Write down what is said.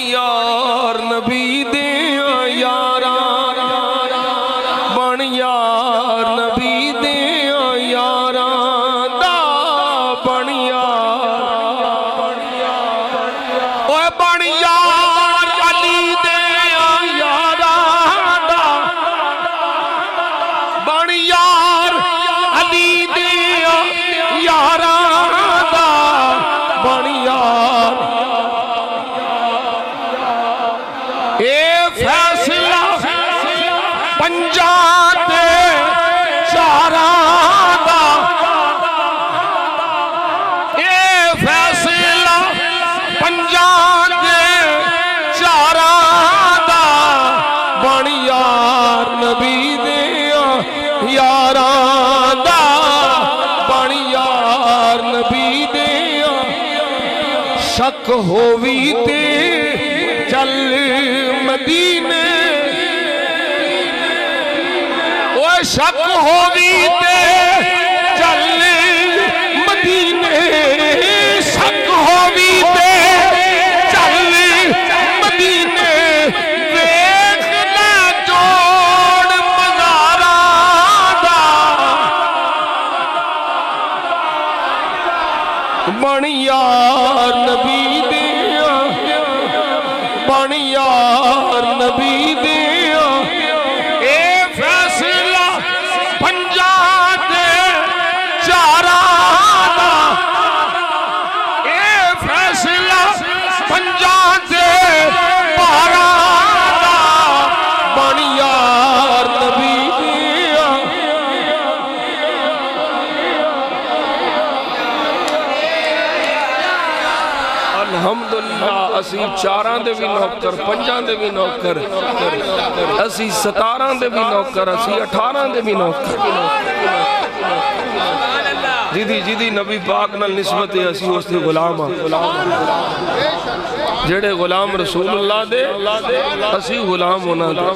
یار نبی دے یارا بن یار نبی دے یارا دا بن یار اوے بن یار علی دے یارا دا بن یار علی دے یارا دا بن یار اے فیصلہ پنجاں دے چاراں دا اے فیصلہ پنجاں دے چاراں دا بن یار نبی دے یاراں دا بن یار نبی دے شک ہووی تے چل مدینے اوہ شک ہووی تے چل مدینے شک ہووی تے چل مدینے ویکھ لے جوڑ مزاراں دا بن یار نبی دے بن یار نبی دے اے فیصلہ پنجاں دے چاراں دا اے فیصلہ پنجاں دے باراں دا بن یار نبی دے الحمدللہ اسی چاراں دے بھی نوکر پنجاں دے بھی نوکر اسی 17 دے بھی نوکر اسی 18 دے بھی نوکر جی نبی پاک نال نسبت ہے اسی اس دے غلام جڑے غلام رسول اللہ دے اسی غلام ہونا دے